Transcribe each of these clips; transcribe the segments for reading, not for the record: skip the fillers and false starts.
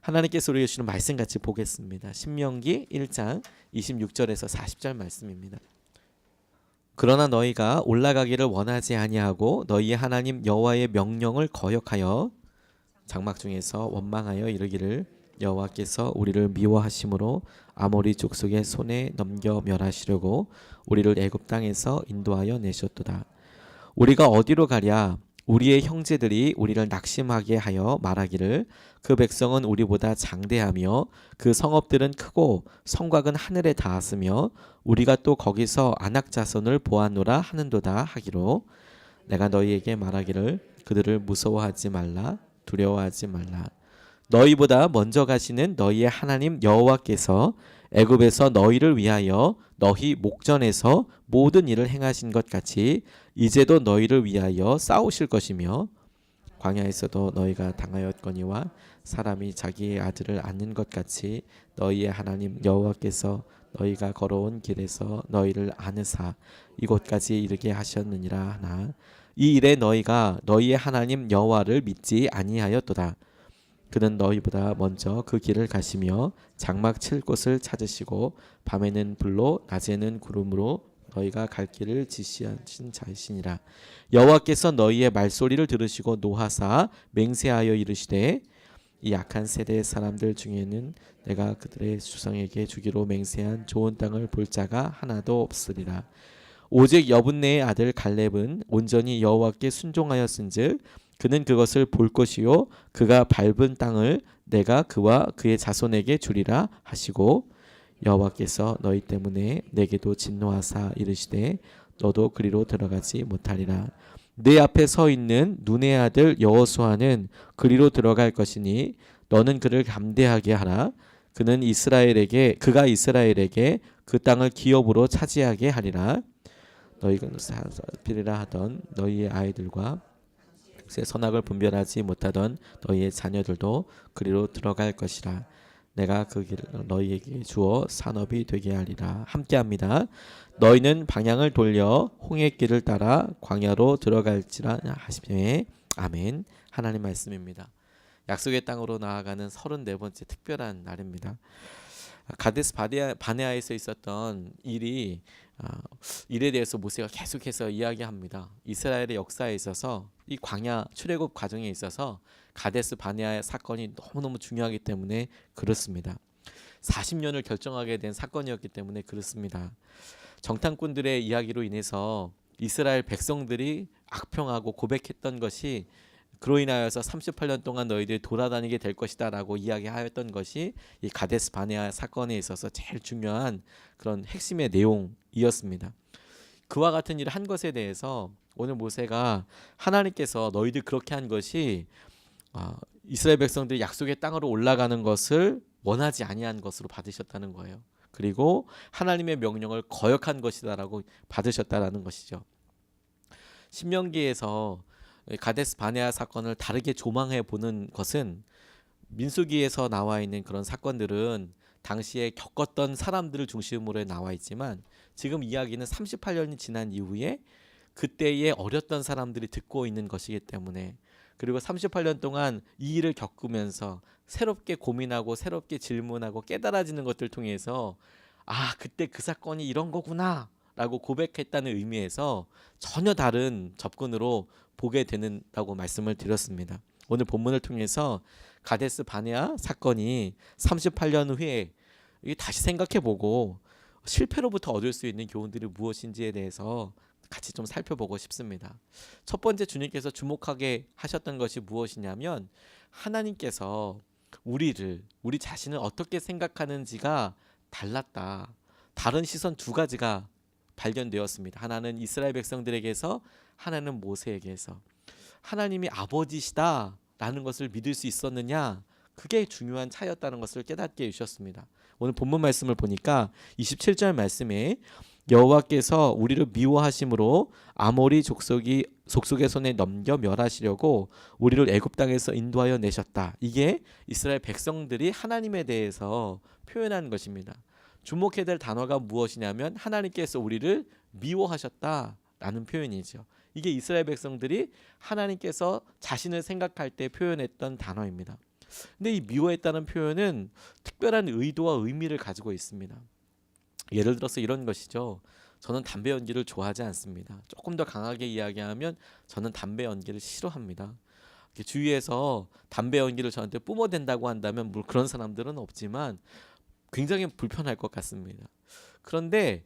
하나님께서 우리에게 주는 말씀 같이 보겠습니다. 신명기 1장 26절에서 40절 말씀입니다. 그러나 너희가 올라가기를 원하지 아니하고 너희의 하나님 여호와의 명령을 거역하여 장막 중에서 원망하여 이르기를 여호와께서 우리를 미워하심으로 아모리 족속의 손에 넘겨 멸하시려고 우리를 애굽 땅에서 인도하여 내셨도다. 우리가 어디로 가랴? 우리의 형제들이 우리를 낙심하게 하여 말하기를 그 백성은 우리보다 장대하며 그 성읍들은 크고 성곽은 하늘에 닿았으며 우리가 또 거기서 아낙 자손을 보았노라 하는도다 하기로 내가 너희에게 말하기를 그들을 무서워하지 말라 두려워하지 말라. 너희보다 먼저 가시는 너희의 하나님 여호와께서 애굽에서 너희를 위하여 너희 목전에서 모든 일을 행하신 것 같이 이제도 너희를 위하여 싸우실 것이며 광야에서도 너희가 당하였거니와 사람이 자기의 아들을 안는 것 같이 너희의 하나님 여호와께서 너희가 걸어온 길에서 너희를 안으사 이곳까지 이르게 하셨느니라 하나 이 일에 너희가 너희의 하나님 여호와를 믿지 아니하였도다. 그는 너희보다 먼저 그 길을 가시며 장막 칠 곳을 찾으시고 밤에는 불로 낮에는 구름으로 너희가 갈 길을 지시하신 자이시니라. 여호와께서 너희의 말소리를 들으시고 노하사 맹세하여 이르시되 이 악한 세대의 사람들 중에는 내가 그들의 주성에게 주기로 맹세한 좋은 땅을 볼 자가 하나도 없으리라. 오직 여분네의 아들 갈렙은 온전히 여호와께 순종하였은즉 그는 그것을 볼 것이요 그가 밟은 땅을 내가 그와 그의 자손에게 주리라 하시고 여호와께서 너희 때문에 내게도 진노하사 이르시되 너도 그리로 들어가지 못하리라. 내 앞에 서 있는 눈의 아들 여호수아는 그리로 들어갈 것이니 너는 그를 감대하게 하라. 그가 이스라엘에게 그 땅을 기업으로 차지하게 하리라. 너희가 비리라 하던 너희의 아이들과 선악을 분별하지 못하던 너희의 자녀들도 그리로 들어갈 것이라. 내가 그 길을 너희에게 주어 산업이 되게 하리라. 함께합니다. 너희는 방향을 돌려 홍해 길을 따라 광야로 들어갈지라 하시며 아멘. 하나님 말씀입니다. 약속의 땅으로 나아가는 34번째 특별한 날입니다. 가데스 바네아에서 있었던 일에 대해서 모세가 계속해서 이야기합니다. 이스라엘의 역사에 있어서 이 광야 출애굽 과정에 있어서 가데스 바네아 사건이 너무너무 중요하기 때문에 그렇습니다. 40년을 결정하게 된 사건이었기 때문에 그렇습니다. 정탐꾼들의 이야기로 인해서 이스라엘 백성들이 악평하고 고백했던 것이 그로 인하여서 38년 동안 너희들이 돌아다니게 될 것이다 라고 이야기하였던 것이 이 가데스 바네아 사건에 있어서 제일 중요한 그런 핵심의 내용이었습니다. 그와 같은 일을 한 것에 대해서 오늘 모세가 하나님께서 너희들 그렇게 한 것이 이스라엘 백성들이 약속의 땅으로 올라가는 것을 원하지 아니한 것으로 받으셨다는 거예요. 그리고 하나님의 명령을 거역한 것이다라고 받으셨다라는 것이죠. 신명기에서 가데스 바네아 사건을 다르게 조망해 보는 것은 민수기에서 나와 있는 그런 사건들은 당시에 겪었던 사람들을 중심으로 나와 있지만 지금 이야기는 38년이 지난 이후에 그때의 어렸던 사람들이 듣고 있는 것이기 때문에 그리고 38년 동안 이 일을 겪으면서 새롭게 고민하고 새롭게 질문하고 깨달아지는 것들 통해서 그때 그 사건이 이런 거구나 라고 고백했다는 의미에서 전혀 다른 접근으로 보게 되는다고 말씀을 드렸습니다. 오늘 본문을 통해서 가데스 바네아 사건이 38년 후에 다시 생각해보고 실패로부터 얻을 수 있는 교훈들이 무엇인지에 대해서 같이 좀 살펴보고 싶습니다. 첫 번째 주님께서 주목하게 하셨던 것이 무엇이냐면 하나님께서 우리 자신을 어떻게 생각하는지가 달랐다. 다른 시선 두 가지가 발견되었습니다. 하나는 이스라엘 백성들에게서 하나는 모세에게서. 하나님이 아버지시다라는 것을 믿을 수 있었느냐? 그게 중요한 차이였다는 것을 깨닫게 해주셨습니다. 오늘 본문 말씀을 보니까 27절 말씀에 여호와께서 우리를 미워하심으로 아모리 족속의 손에 넘겨 멸하시려고 우리를 애굽 땅에서 인도하여 내셨다. 이게 이스라엘 백성들이 하나님에 대해서 표현한 것입니다. 주목해야 될 단어가 무엇이냐면 하나님께서 우리를 미워하셨다라는 표현이죠. 이게 이스라엘 백성들이 하나님께서 자신을 생각할 때 표현했던 단어입니다. 근데 이 미워했다는 표현은 특별한 의도와 의미를 가지고 있습니다. 예를 들어서 이런 것이죠. 저는 담배 연기를 좋아하지 않습니다. 조금 더 강하게 이야기하면 저는 담배 연기를 싫어합니다. 주위에서 담배 연기를 저한테 뿜어댄다고 한다면 뭐 그런 사람들은 없지만 굉장히 불편할 것 같습니다. 그런데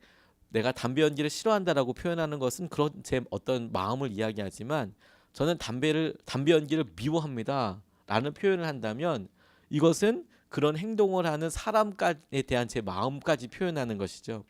내가 담배 연기를 싫어한다라고 표현하는 것은 그런 제 어떤 마음을 이야기하지만 저는 담배 연기를 미워합니다 라는 표현을 한다면 이것은 그런 행동을 하는 사람에 대한 제 마음까지 표현하는 것이죠.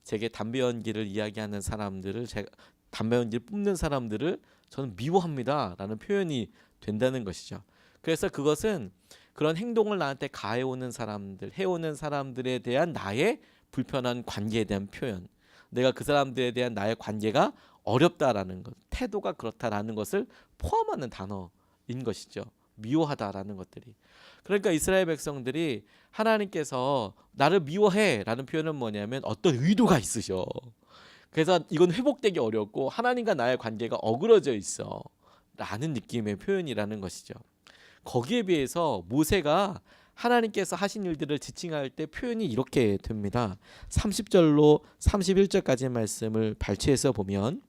제게 담배 연기를 이야기하는 사람들을, 제가 담배 연기를 뿜는 사람들을 저는 미워합니다 라는 표현이 된다는 것이죠. 그래서 그것은 그런 행동을 나한테 가해오는 사람들, 해오는 사람들에 대한 나의 불편한 관계에 대한 표현, 내가 그 사람들에 대한 나의 관계가 어렵다라는 것, 태도가 그렇다라는 것을 포함하는 단어인 것이죠. 미워하다라는 것들이. 그러니까 이스라엘 백성들이 하나님께서 나를 미워해라는 표현은 뭐냐면 어떤 의도가 있으셔. 그래서 이건 회복되기 어렵고 하나님과 나의 관계가 어그러져 있어 라는 느낌의 표현이라는 것이죠. 거기에 비해서 모세가 하나님께서 하신 일들을 지칭할 때 표현이 이렇게 됩니다. 30절로 31절까지의 말씀을 발췌해서 보면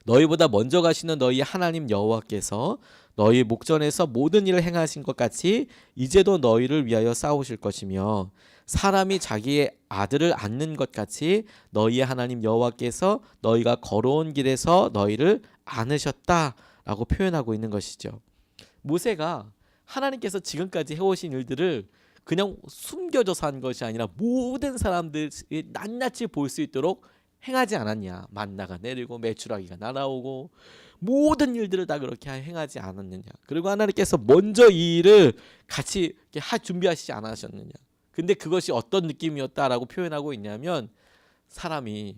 너희보다 먼저 가시는 너희 하나님 여호와께서 너희 목전에서 모든 일을 행하신 것 같이 이제도 너희를 위하여 싸우실 것이며 사람이 자기의 아들을 안는 것 같이 너희의 하나님 여호와께서 너희가 걸어온 길에서 너희를 안으셨다라고 표현하고 있는 것이죠. 모세가 하나님께서 지금까지 해오신 일들을 그냥 숨겨져서 한 것이 아니라 모든 사람들이 낱낱이 볼 수 있도록 행하지 않았냐. 만나가 내리고 메추라기가 날아오고 모든 일들을 다 그렇게 행하지 않았느냐. 그리고 하나님께서 먼저 이 일을 같이 준비하시지 않으셨느냐. 근데 그것이 어떤 느낌이었다라고 표현하고 있냐면 사람이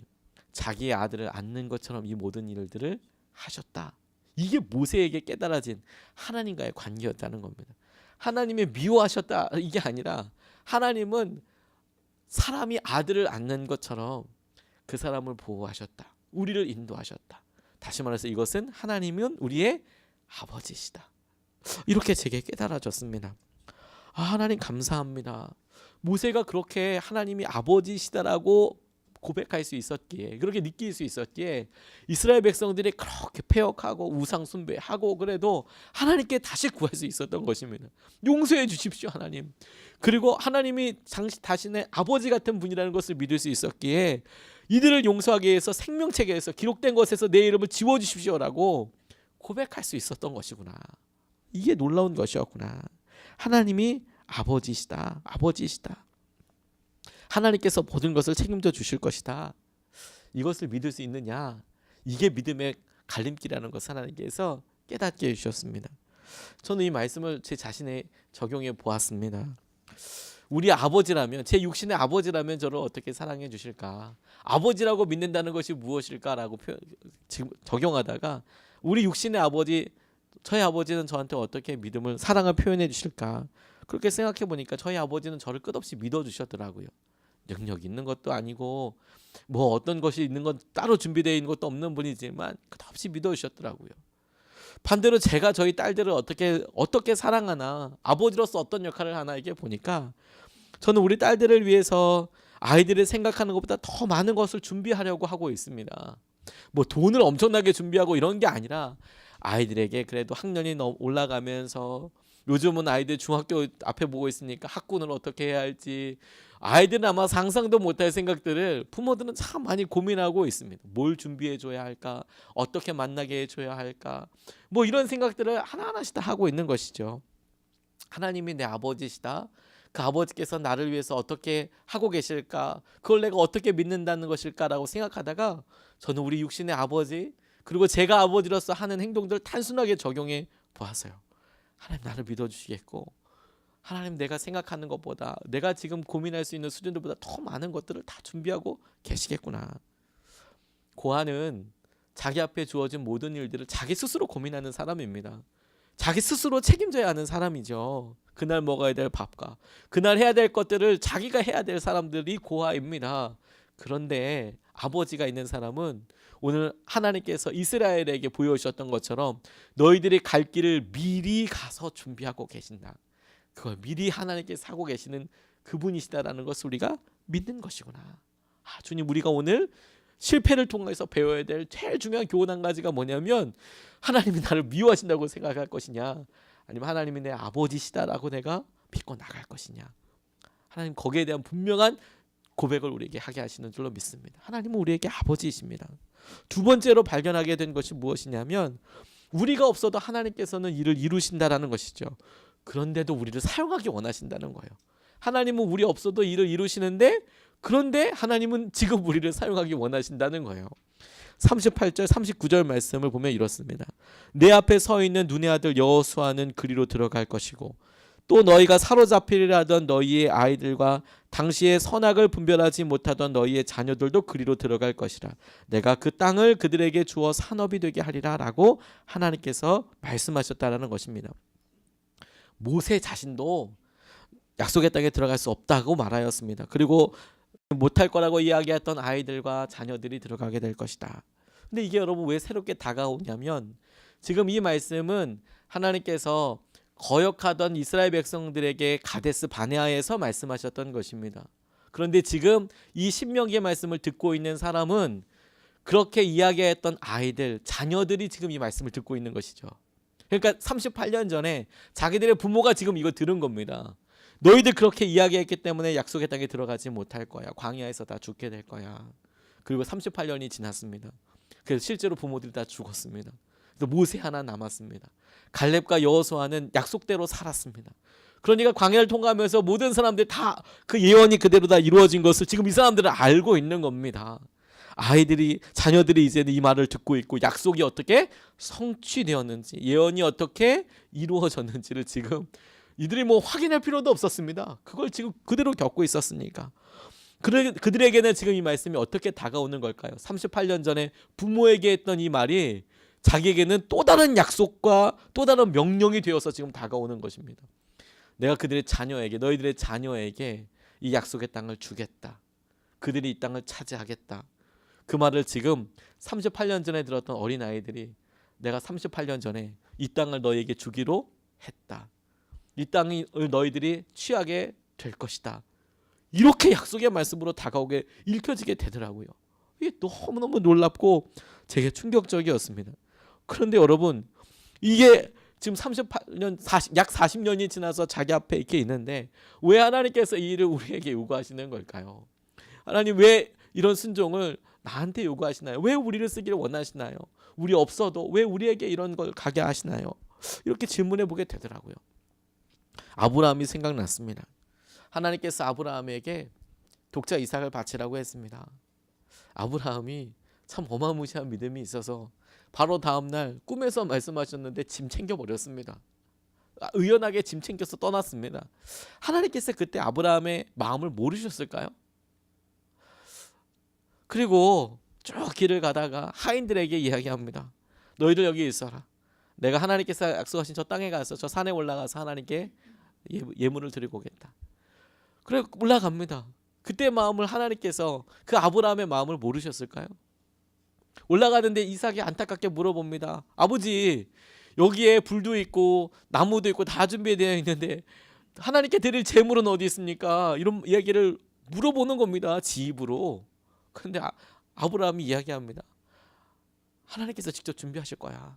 자기의 아들을 안는 것처럼 이 모든 일들을 하셨다. 이게 모세에게 깨달아진 하나님과의 관계였다는 겁니다. 하나님이 미워하셨다 이게 아니라 하나님은 사람이 아들을 안는 것처럼 그 사람을 보호하셨다. 우리를 인도하셨다. 다시 말해서 이것은 하나님은 우리의 아버지시다. 이렇게 제게 깨달아졌습니다. 하나님 감사합니다. 모세가 그렇게 하나님이 아버지시다라고 고백할 수 있었기에, 그렇게 느낄 수 있었기에 이스라엘 백성들이 그렇게 패역하고 우상 숭배하고 그래도 하나님께 다시 구할 수 있었던 것입니다. 용서해 주십시오 하나님. 그리고 하나님이 자신의 아버지 같은 분이라는 것을 믿을 수 있었기에 이들을 용서하기 위해서 생명책에서 기록된 것에서 내 이름을 지워주십시오라고 고백할 수 있었던 것이구나. 이게 놀라운 것이었구나. 하나님이 아버지시다. 아버지시다. 하나님께서 모든 것을 책임져 주실 것이다. 이것을 믿을 수 있느냐? 이게 믿음의 갈림길이라는 것을 하나님께서 깨닫게 해주셨습니다. 저는 이 말씀을 제 자신에 적용해 보았습니다. 우리 아버지라면, 제 육신의 아버지라면 저를 어떻게 사랑해 주실까? 아버지라고 믿는다는 것이 무엇일까라고 지금 적용하다가 우리 육신의 아버지, 저희 아버지는 저한테 어떻게 믿음을, 사랑을 표현해 주실까? 그렇게 생각해 보니까 저희 아버지는 저를 끝없이 믿어 주셨더라고요. 능력 있는 것도 아니고 뭐 어떤 것이 있는 건 따로 준비되어 있는 것도 없는 분이지만 끝없이 믿어 주셨더라고요. 반대로 제가 저희 딸들을 어떻게 사랑하나, 아버지로서 어떤 역할을 하나 이게 보니까 저는 우리 딸들을 위해서 아이들을 생각하는 것보다 더 많은 것을 준비하려고 하고 있습니다. 뭐 돈을 엄청나게 준비하고 이런 게 아니라 아이들에게 그래도 학년이 올라가면서 요즘은 아이들 중학교 앞에 보고 있으니까 학군을 어떻게 해야 할지 아이들은 아마 상상도 못할 생각들을 부모들은 참 많이 고민하고 있습니다. 뭘 준비해 줘야 할까? 어떻게 만나게 해줘야 할까? 뭐 이런 생각들을 하나하나씩 다 하고 있는 것이죠. 하나님이 내 아버지시다. 그 아버지께서 나를 위해서 어떻게 하고 계실까? 그걸 내가 어떻게 믿는다는 것일까라고 생각하다가 저는 우리 육신의 아버지, 그리고 제가 아버지로서 하는 행동들을 단순하게 적용해 보았어요. 하나님 나를 믿어주시겠고, 하나님 내가 생각하는 것보다, 내가 지금 고민할 수 있는 수준들보다 더 많은 것들을 다 준비하고 계시겠구나. 고아는 자기 앞에 주어진 모든 일들을 자기 스스로 고민하는 사람입니다. 자기 스스로 책임져야 하는 사람이죠. 그날 먹어야 될 밥과 그날 해야 될 것들을 자기가 해야 될 사람들이 고아입니다. 그런데 아버지가 있는 사람은 오늘 하나님께서 이스라엘에게 보여주셨던 것처럼 너희들이 갈 길을 미리 가서 준비하고 계신다. 그걸 미리 하나님께서 하고 계시는 그분이시다라는 것을 우리가 믿는 것이구나. 주님, 우리가 오늘 실패를 통해서 배워야 될 제일 중요한 교훈 한 가지가 뭐냐면 하나님이 나를 미워하신다고 생각할 것이냐, 아니면 하나님이 내 아버지시다라고 내가 믿고 나갈 것이냐. 하나님 거기에 대한 분명한 고백을 우리에게 하게 하시는 줄로 믿습니다. 하나님은 우리에게 아버지이십니다. 두 번째로 발견하게 된 것이 무엇이냐면 우리가 없어도 하나님께서는 일을 이루신다라는 것이죠. 그런데도 우리를 사용하기 원하신다는 거예요. 하나님은 우리 없어도 일을 이루시는데, 그런데 하나님은 지금 우리를 사용하기 원하신다는 거예요. 38절 39절 말씀을 보면 이렇습니다. 내 앞에 서 있는 눈의 아들 여호수아는 그리로 들어갈 것이고 또 너희가 사로잡히려 하던 너희의 아이들과 당시에 선악을 분별하지 못하던 너희의 자녀들도 그리로 들어갈 것이라. 내가 그 땅을 그들에게 주어 산업이 되게 하리라 라고 하나님께서 말씀하셨다라는 것입니다. 모세 자신도 약속의 땅에 들어갈 수 없다고 말하였습니다. 그리고 못할 거라고 이야기했던 아이들과 자녀들이 들어가게 될 것이다. 근데 이게 여러분 왜 새롭게 다가오냐면 지금 이 말씀은 하나님께서 거역하던 이스라엘 백성들에게 가데스 바네아에서 말씀하셨던 것입니다. 그런데 지금 이 신명기의 말씀을 듣고 있는 사람은 그렇게 이야기했던 아이들, 자녀들이 지금 이 말씀을 듣고 있는 것이죠. 그러니까 38년 전에 자기들의 부모가 지금 이거 들은 겁니다. 너희들 그렇게 이야기했기 때문에 약속의 땅에 들어가지 못할 거야. 광야에서 다 죽게 될 거야. 그리고 38년이 지났습니다. 그래서 실제로 부모들이 다 죽었습니다. 그래서 모세 하나 남았습니다. 갈렙과 여호수아는 약속대로 살았습니다. 그러니까 광야를 통과하면서 모든 사람들이 다 그 예언이 그대로 다 이루어진 것을 지금 이 사람들은 알고 있는 겁니다. 아이들이, 자녀들이 이제는 이 말을 듣고 있고 약속이 어떻게 성취되었는지, 예언이 어떻게 이루어졌는지를 지금 이들이 뭐 확인할 필요도 없었습니다. 그걸 지금 그대로 겪고 있었으니까. 그들에게는 지금 이 말씀이 어떻게 다가오는 걸까요? 38년 전에 부모에게 했던 이 말이 자기에게는 또 다른 약속과 또 다른 명령이 되어서 지금 다가오는 것입니다. 내가 그들의 자녀에게, 너희들의 자녀에게 이 약속의 땅을 주겠다. 그들이 이 땅을 차지하겠다. 그 말을 지금 38년 전에 들었던 어린아이들이 내가 38년 전에 이 땅을 너희에게 주기로 했다. 이 땅을 너희들이 취하게 될 것이다. 이렇게 약속의 말씀으로 다가오게 읽혀지게 되더라고요. 이게 너무너무 놀랍고 되게 충격적이었습니다. 그런데 여러분, 이게 지금 38년, 약 40년이 지나서 자기 앞에 이렇게 있는데 왜 하나님께서 이 일을 우리에게 요구하시는 걸까요? 하나님 왜 이런 순종을 나한테 요구하시나요? 왜 우리를 쓰기를 원하시나요? 우리 없어도 왜 우리에게 이런 걸 가게 하시나요? 이렇게 질문해 보게 되더라고요. 아브라함이 생각났습니다. 하나님께서 아브라함에게 독자 이삭을 바치라고 했습니다. 아브라함이 참 어마무시한 믿음이 있어서 바로 다음날 꿈에서 말씀하셨는데 짐 챙겨버렸습니다. 의연하게 짐 챙겨서 떠났습니다. 하나님께서 그때 아브라함의 마음을 모르셨을까요? 그리고 쭉 길을 가다가 하인들에게 이야기합니다. 너희들 여기 있어라. 내가 하나님께서 약속하신 저 땅에 가서 저 산에 올라가서 하나님께 예물을 드리고 오겠다. 그래 올라갑니다. 그때 마음을 하나님께서 그 아브라함의 마음을 모르셨을까요? 올라가는데 이삭이 안타깝게 물어봅니다. 아버지, 여기에 불도 있고 나무도 있고 다 준비되어 있는데 하나님께 드릴 제물은 어디 있습니까? 이런 이야기를 물어보는 겁니다. 지 입으로. 그런데 아브라함이 이야기합니다. 하나님께서 직접 준비하실 거야.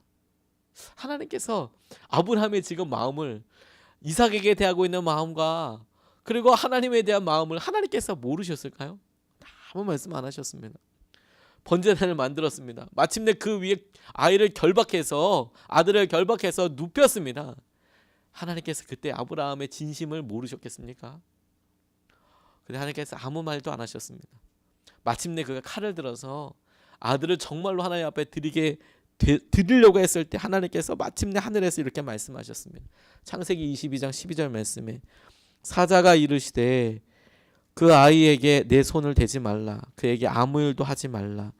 하나님께서 아브라함의 지금 마음을, 이삭에게 대하고 있는 마음과 그리고 하나님에 대한 마음을 하나님께서 모르셨을까요? 아무 말씀 안 하셨습니다. 번제단을 만들었습니다. 마침내 그 위에 아들을 결박해서 눕혔습니다. 하나님께서 그때 아브라함의 진심을 모르셨겠습니까? 근데 하나님께서 아무 말도 안 하셨습니다. 마침내 그가 칼을 들어서 아들을 정말로 하나님 앞에 드리려고 했을 때 하나님께서 마침내 하늘에서 이렇게 말씀하셨습니다. 창세기 22장 12절 말씀에 사자가 이르시되 그 아이에게 내 손을 대지 말라. 그에게 아무 일도 하지 말라.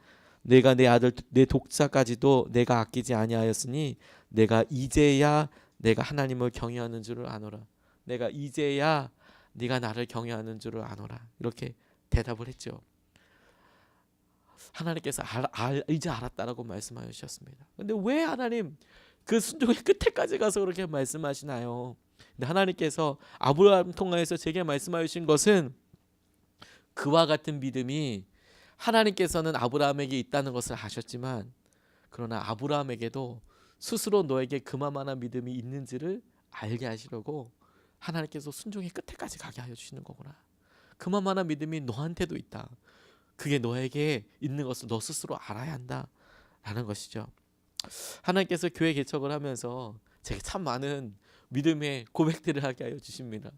내가 내 아들 내 독자까지도 내가 아끼지 아니하였으니 내가 이제야 내가 하나님을 경외하는 줄을 아노라. 내가 이제야 네가 나를 경외하는 줄을 아노라. 이렇게 대답을 했죠. 하나님께서 이제 알았다라고 말씀하여 주셨습니다. 근데 왜 하나님 그 순종의 끝에까지 가서 그렇게 말씀하시나요? 근데 하나님께서 아브라함 통하여서 제게 말씀하여 주신 것은 그와 같은 믿음이 하나님께서는 아브라함에게 있다는 것을 아셨지만 그러나 아브라함에게도 스스로 너에게 그만한 믿음이 있는지를 알게 하시려고 하나님께서 순종의 끝에까지 가게 하여 주시는 거구나. 그만한 믿음이 너한테도 있다. 그게 너에게 있는 것을 너 스스로 알아야 한다라는 것이죠. 하나님께서 교회 개척을 하면서 제가 참 많은 믿음의 고백들을 하게 하여 주십니다.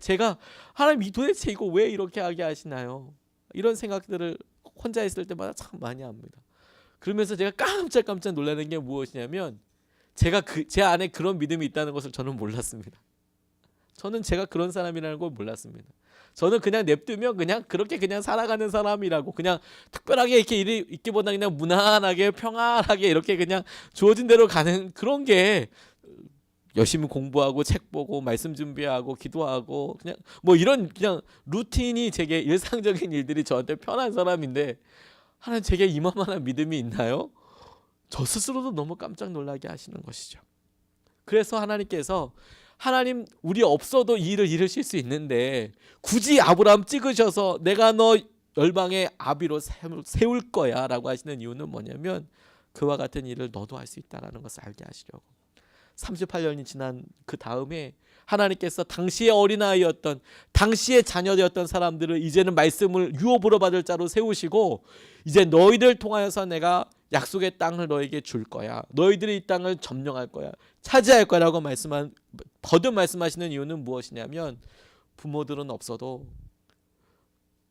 제가 하나님 도대체 이거 왜 이렇게 하게 하시나요? 이런 생각들을 혼자 있을 때마다 참 많이 합니다. 그러면서 제가 깜짝 놀라는 게 무엇이냐면 제가 제 안에 그런 믿음이 있다는 것을 저는 몰랐습니다. 저는 제가 그런 사람이라는 걸 몰랐습니다. 저는 그냥 냅두면 그냥 그렇게 그냥 살아가는 사람이라고, 그냥 특별하게 이렇게 있기보다 그냥 무난하게 평안하게 이렇게 그냥 주어진 대로 가는 그런 게, 열심히 공부하고 책 보고 말씀 준비하고 기도하고 그냥 뭐 이런 그냥 루틴이 제게 일상적인 일들이 저한테 편한 사람인데 하나님 제게 이만한 믿음이 있나요? 저 스스로도 너무 깜짝 놀라게 하시는 것이죠. 그래서 하나님께서 하나님 우리 없어도 이 일을 이루실 수 있는데 굳이 아브라함 찍으셔서 내가 너 열방의 아비로 세울 거야 라고 하시는 이유는 뭐냐면 그와 같은 일을 너도 할 수 있다는 것을 알게 하시려고. 38년이 지난 그 다음에 하나님께서 당시의 어린아이였던, 당시의 자녀되었던 사람들을 이제는 말씀을 유업으로 받을 자로 세우시고 이제 너희들 통하여서 내가 약속의 땅을 너에게 줄 거야, 너희들이 이 땅을 점령할 거야, 차지할 거라고 거듭 말씀하시는 이유는 무엇이냐면 부모들은 없어도,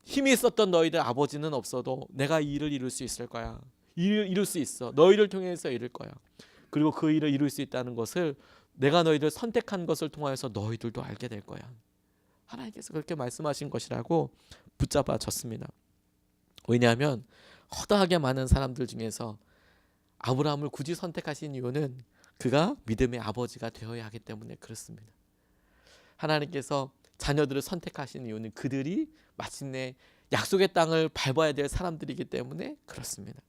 힘이 있었던 너희들 아버지는 없어도 내가 이 일을 이룰 수 있을 거야. 이룰 수 있어. 너희를 통해서 이룰 거야. 그리고 그 일을 이룰 수 있다는 것을 내가 너희들 선택한 것을 통하여서 너희들도 알게 될 거야. 하나님께서 그렇게 말씀하신 것이라고 붙잡아졌습니다. 왜냐하면 허다하게 많은 사람들 중에서 아브라함을 굳이 선택하신 이유는 그가 믿음의 아버지가 되어야 하기 때문에 그렇습니다. 하나님께서 자녀들을 선택하신 이유는 그들이 마침내 약속의 땅을 밟아야 될 사람들이기 때문에 그렇습니다.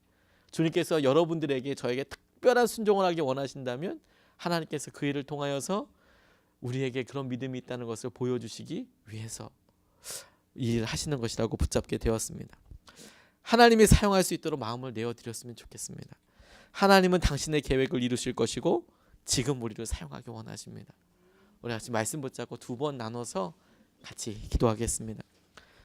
주님께서 여러분들에게 저에게 특별한 순종을 하기 원하신다면 하나님께서 그 일을 통하여서 우리에게 그런 믿음이 있다는 것을 보여주시기 위해서 이 일을 하시는 것이라고 붙잡게 되었습니다. 하나님이 사용할 수 있도록 마음을 내어드렸으면 좋겠습니다. 하나님은 당신의 계획을 이루실 것이고 지금 우리를 사용하기 원하십니다. 우리 같이 말씀 붙잡고 두 번 나눠서 같이 기도하겠습니다.